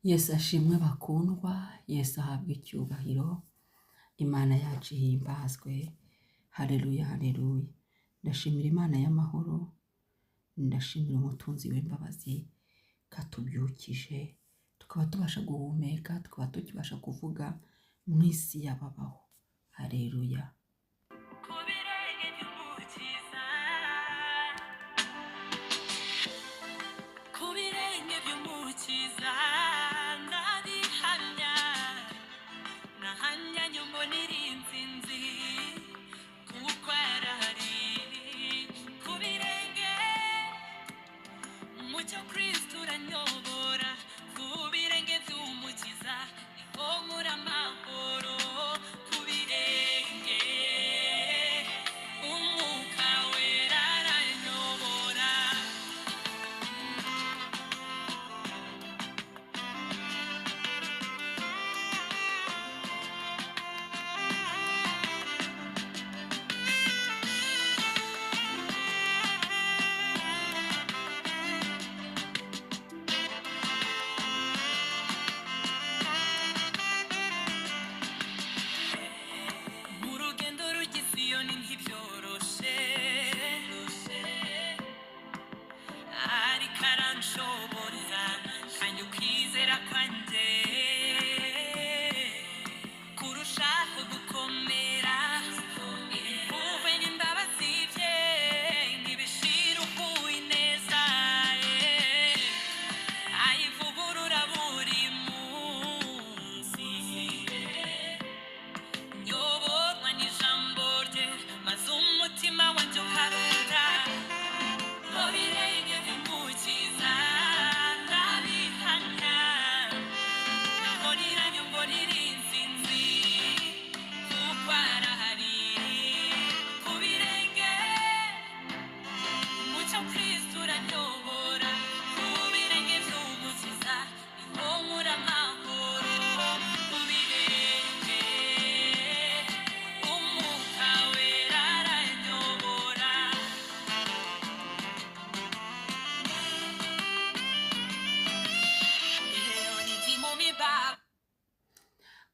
Yesu ashimwe bakundwa, Yesu ahabwe icyubahiro, Imana yacu ihimbazwe, haleluya haleluya. Ndashimira Imana y'amahoro, ndashimira umutunzi w'imbabazi katubyukije, tukaba tubasha guhumeka, tukaba tukibasha kuvuga mu isi y'ababaho, haleluya.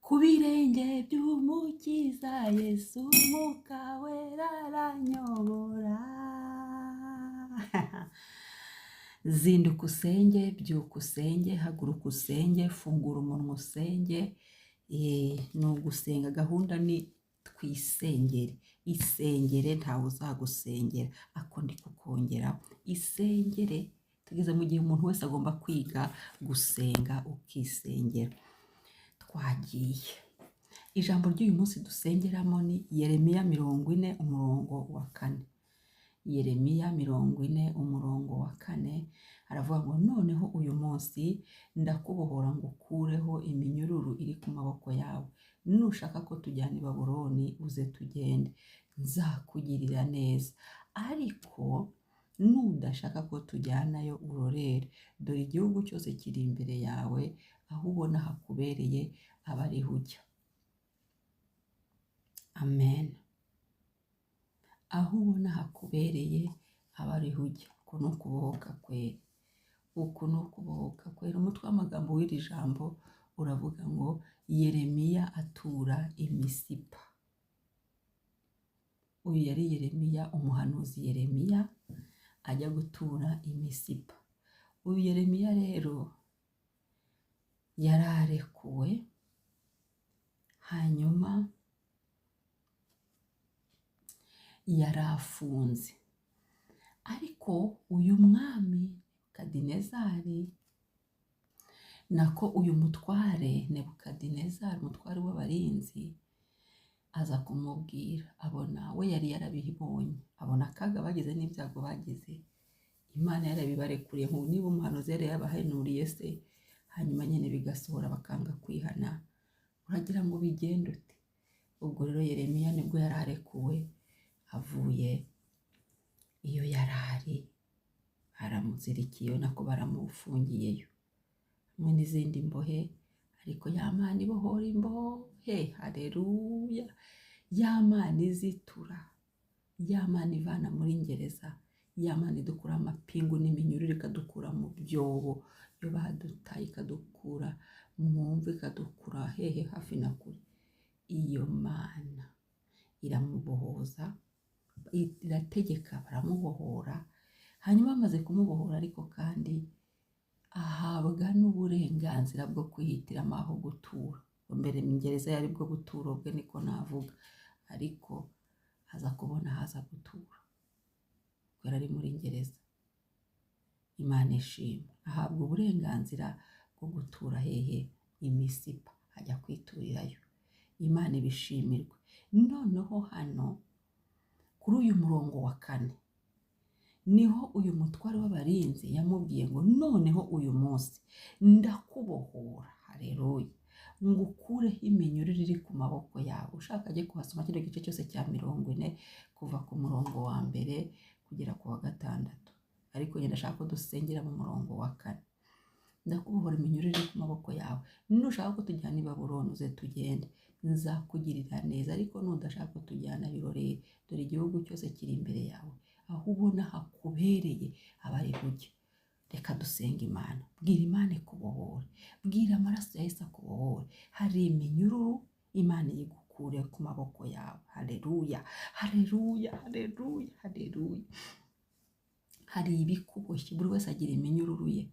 Ku birenge by'umukiza Yesu Mwuka Wera aranyobora. Zinduka usenge, byuka usenge, haguruka usenge, fungura umunwa usenge. Ni ugusenga, gahunda ni twisengere. Isengere, ntawe uzagusengera, ako ndi kukongera. Isengere, tugeze mu gihe umuntu wese agomba kwiga gusenga ukisengera. Twagiye. Ijambo ry'uyu munsi dusengeramo ni Yeremiya 40 umurongo wa 4. Yeremiya 40 umurongo wa 4 aravuga ngo noneho uyu munsi ndakubohora ngo ukureho iminyururu iri ku maboko yawe. Nushaka ko tujyana i Babuloni uze tugende, nzakugirira neza. Ariko nudashaka ko tujyanayo urorere, dore igihugu cyose kiri imbere yawe, aho ubona hakubereye aba ariho ujya. Amen. Aho ubona hakubereye aba ariho ujya. Uko ni ukubohoka kwera. Uko ni ukubohoka kwera. Umutwe w'amagambo w'iri jambo uravuga ngo Yeremiya atura i Misipa. Uyu yari Yeremiya, umuhanuzi Yeremiya ajya gutura i Misipa. Uyu Yeremiya rero yararekuwe, hanyuma yarafunze. Ariko uyu mwami Nebukadinezari, nako uyu mutware Nebukadinezari, umutware w'abarinzi, aza kumubwira. Abona we yari yarabibonye, abona akaga bagize n'ibyago bagize, Imana yarabibarekuriye. Niba umuhanuzi yari yabahanuriye se, hanyuma nyine bigasohora bakanga kwihana, uragira ngo bigende ute? Ubwo rero Yeremiya nibwo yararekuwe, avuye iyo yarari, baramuzirikiye, nako baramufungiyeyo hamwe n'izindi mbohe. Ariko ya Mana ibohora imbohe, haleluya, ya Mana izitura, ya Mana ivana muri ngereza, ya Mana idukura amapingu n'iminyururu, ikadukura mu byobo yo badutaye, ikadukura mwumve ikadukura hehe hafi na kure. Iyo Mana iramubohoza, irategeka baramubohora, hanyuma bamaze kumubohora ariko kandi ahabwa n'uburenganzira bwo kwihitiramo aho gutura. Mbere mu gereza yari bwo buturo bwe niko navuga, ariko aza kubona haza gutura kubera ari muri gereza. Imana ishimwe, ahabwa uburenganzira bwo gutura hehe i Misipa, ajya kwiturirayo. Imana ibishimirwe. Noneho hano kuri uyu murongo wa 4 niho uyu mutware w'abarinzi yamubwiye ngo noneho uyu munsi ndakubohora, haleluya, ngo ukureho iminyururu iri ku maboko yawe. Ushaka ajye kuhasoma kino gice cyose cya 40 kuva ku murongo wa 1 kugera ku wa 6, ariko njye ndashaka ko dusengera mu murongo wa 4. Ndakubohora iminyururu iri ku maboko yawe. Nushaka ko tujyana i Babuloni uze tugende, nzakugirira neza, ariko nudashaka ko tujyana biroreye, dore igihugu cyose kiri imbere yawe, aho ubona hakubereye abari ujye. Reka dusenga Imana. Bwira Imana ikubohore, bwira amaraso ya Yesu akubohore. Hari iminyururu Imana yigukure ku maboko yawe. Haleluya, haleluya, haleluya, haleluya. Hari ibikuboshye, buri wese agira iminyururu ye.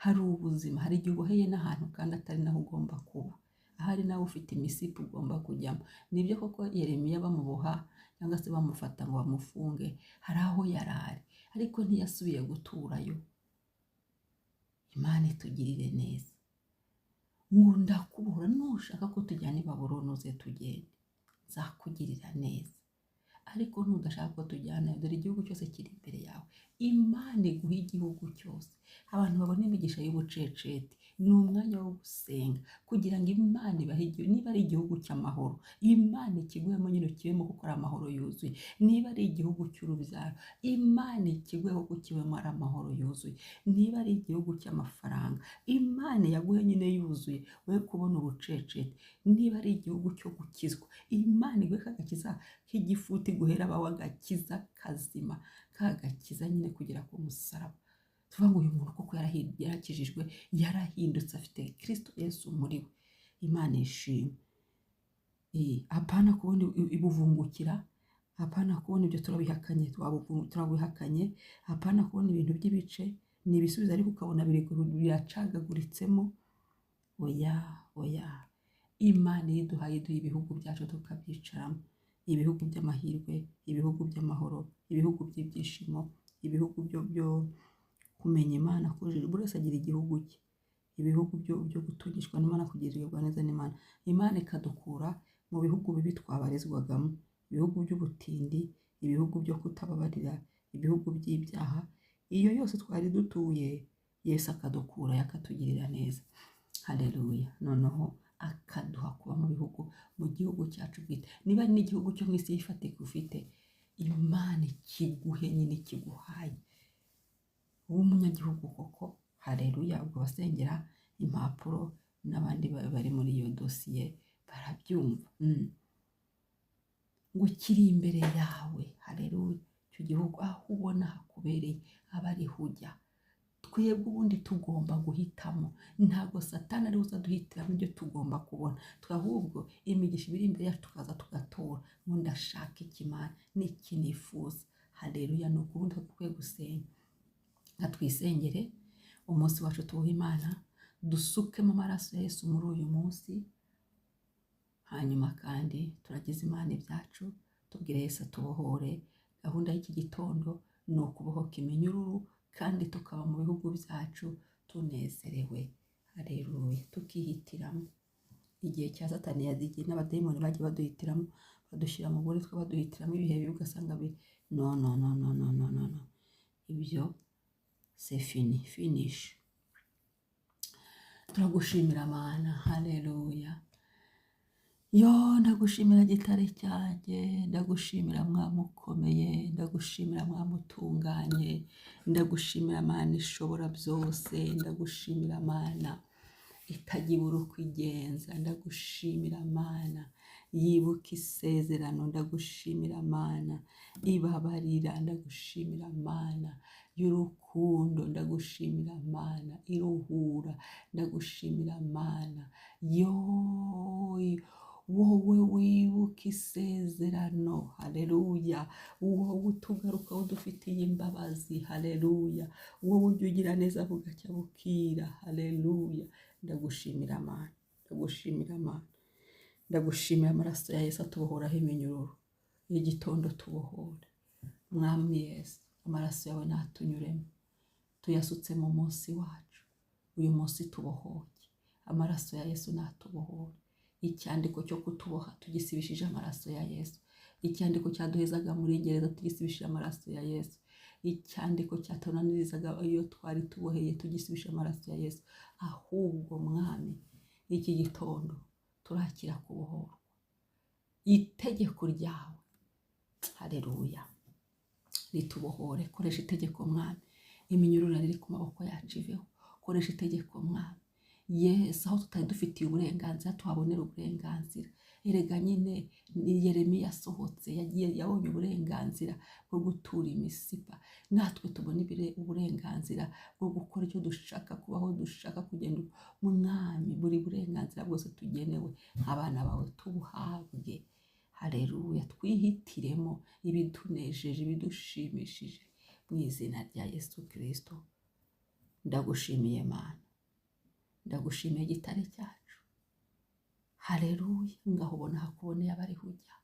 Hari ubuzima, hari igihe uboheye n'ahantu kandi atari naho ugomba kuba. Ahari nawe ufite imisipi ugomba kujyamo. Nibyo koko Yeremiya bamuboha cyangwa se bamufata ngo bamufunge, hari aho yarari, ariko ntiyasubiye guturayo. Imana itugirire neza. Ngo ndakubohora, nushaka ko tujyana i Babuloni uze tugende, nzakugirira neza, ariko nudashaka ko tujyana, dore igihugu cyose kiri imbere yawe. Imana iguha igihugu cyose. Abantu babona imigisha y'ubuceceti, ni umwanya wo gusenga kugira ngo Imana ibahe igihugu. Niba ari igihugu cy'amahoro, Imana ikiguhemo nyine kibemo kuko ari amahoro yuzuye. Niba ari igihugu cy'urubyaro, Imana ikiguheho kuko kibemo ari amahoro yuzuye. Niba ari igihugu cy'amafaranga, Imana yaguhe nyine yuzuye, we kubona ubuceceti. Niba ari igihugu cyo gukizwa, Imana iguhe kagakiza k'igifuti guhera abawe, agakiza kazima, kagakiza nyine kugera ku musaraba. Tuvuga ngo uyu muntu koko yarakijijwe, yarahindutse, afite Kristo Yesu muri we. Imana ishimwe. Apana kubona ibuvungukira, apana kubona ibyo turabihakanye, turabihakanye, apana kubona ibintu by'ibice, ni ibisubizo ariko ukabona biracagaguritsemo. Oya, oya. Imana iduhaye, iduha ibihugu byacu tukabyicaramo, ibihugu by'amahirwe, ibihugu by'amahoro, ibihugu by'ibyishimo, ibihugu byo kumenya Imana kujije. Buri wese agira igihugu cye, ibihugu byo gutungishwa n'Imana, kugirirwa neza n'Imana. Imana ikadukura mu bihugu bibi twabarizwagamo, ibihugu by'ubutindi, ibihugu byo kutababarira, ibihugu by'ibyaha. Iyo yose twari dutuye, Yesu akadukura, akatugirira neza. Haleluya. Noneho akaduha kuba mu bihugu, mu gihugu cyacu bwite. Niba ari n'igihugu cyo mu isi yifatika ufite, Imana ikiguhe nyine, kiguhaye w'umunyagihugu koko. Haleluya. Ubwo basengera impapuro n'abandi bari muri iyo dosiye barabyumva. Ngo kiri imbere yawe. Haleluya. Icyo gihugu aho ubona hakubereye aba ariho ujya. Twebwe ubundi tugomba guhitamo, ntabwo Satani ari uzaduhitiramo ibyo tugomba kubona. Ahubwo imigisha ibiri imbere yacu tukaza tugatora ngo ndashaka ikimana n'iki nifuza. Haleluya. Ni ukubundi dukwiye gusenga. Twisengere umunsi wacu, tuwuhe Imana, dusukemo amaraso ya Yesu muri uyu munsi. Hanyuma kandi turagize Imana ibyacu, tubwire Yesu atubohore. Gahunda y'iki gitondo ni ukubohoka iminyururu, kandi tukaba mu bihugu byacu tunezerewe. Haleluya. Tukihitiramo. Igihe cya Satani yazigiye n'abadayimoni bagiye baduhitiramo, badushyira mu buri twe, baduhitiramo ibihe bibi, ugasanga no. Ibyo c'est fini, finish. Turagushimira Mana. Haleluya. Yo, ndagushimira gitare cyanjye, ndagushimira Mwami ukomeye, ndagushimira Mwami utunganye, ndagushimira Mana ishobora byose, ndagushimira Mana itagibura uko igenza, ndagushimira Mana yibuka isezerano, ndagushimira Mana ibabarira, ndagushimira Mana y'urukundo. Ndagushimira Mana iruhura, ndagushimira Mana wowe wibuka isezerano. Haleluya. Wowe utugarukaho dufitiye imbabazi. Haleluya. Wowe ujya ugira neza bugacya bukira. Haleluya. Ndagushimira Mana, ndagushimira Mana, ndagushimira amaraso ya Yesu atubohoraho iminyururu. Igitondo tubohore Mwami Yesu, amaraso yawe natunyuremo, tuyasutse mu munsi wacu. Uyu munsi tubohoye, amaraso ya Yesu natubohore. Icyandiko cyo kutuboha tugisibishije amaraso ya Yesu. Icyandiko cyaduhezaga muri gereza tugisibishije amaraso ya Yesu. Icyandiko cyatunanirizaga iyo twari tuboheye tugisibishije amaraso ya Yesu. Ahubwo Mwami, iki gitondo turakira kubohorwa. Itegeko ryawe, haleluya, ritubohore. Koresha itegeko Mwami, iminyururu iri ku maboko yacu iveho. Koresha itegeko Mwami Yesu, aho tutari dufitiye uburenganzira tuhabonera uburenganzira. Erega nyine ni Yeremiya yasohotse, yabonye uburenganzira bwo gutura imisipa. Natwe tubona uburenganzira bwo gukora icyo dushaka, kubaho dushaka, kugenda. Mwami, buri burenganzira bwose tugenewe nk'abana bawe tubuhabwe. Haleluya. Twihitiremo ibidunejeje, ibidushimishije mu izina rya Yesu Kristo. Ndagushimiye Mana, ndagushimiye gitare cyacu. Haleluya. Ngaho ubona hakuboneye abariho ujya.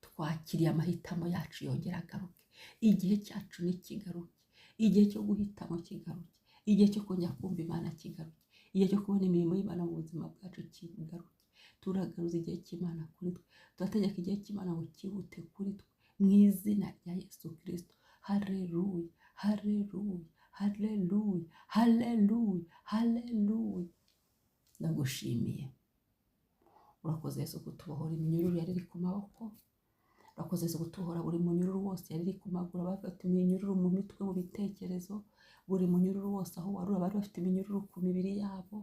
Twakiriye amahitamo yacu yongera agaruke. Igihe cyacu nikigaruke, igihe cyo guhitamo kigaruke, igihe cyo kongera kumva Imana kigaruke, igihe cyo kubona imirimo y'Imana mu buzima bwacu kigaruke. Turagaruza igihe cy'Imana kuri twe, turategeka igihe cy'Imana ngo kihute kuri twe mu izina rya Yesu Kristo. Haleluya, haleluya, haleluya, haleluya, haleluya. Ndagushimiye. Urakoze Yesu kutubohora iminyururu yari iri ku maboko. Urakoze Yesu kutubohora buri munyururu wose yari iri ku maguru, abafite iminyururu mu mitwe, mu bitekerezo. Buri munyururu wose aho warura, abari bafite iminyururu ku mibiri yabo.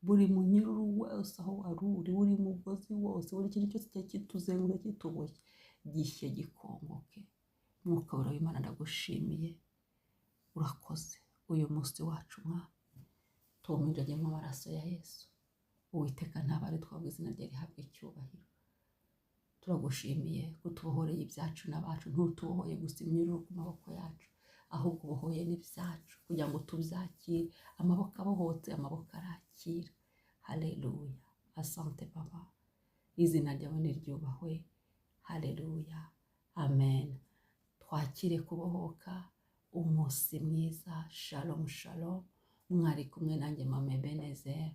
Buri munyururu wose aho waruri, buri mugozi wose, buri kintu cyose cyari kituzenguruka kituboshye, gishye gikongoke. Mwuka w'Imana ndagushimiye. Urakoze. Uyu munsi wacu Mwami tuwuminjagemo amaraso ya Yesu. Uwiteka ntabare twabwe, izina rye rihabwe icyubahiro. Turagushimiye kutubohoreye ibyacu n'abacu. Ntutubohoye gusa iminyururu ku maboko yacu, ahubwo ubohoye n'ibyacu kugira ngo tubyakire. Amaboko abohotse, amaboko arakira. Haleluya. Asante Baba, izina ryawe niryubahwe. Haleluya. Amen. Twakire kubohoka. Umunsi mwiza. Shalom shalom. Mwari kumwe nanjye Mama Ebenezer.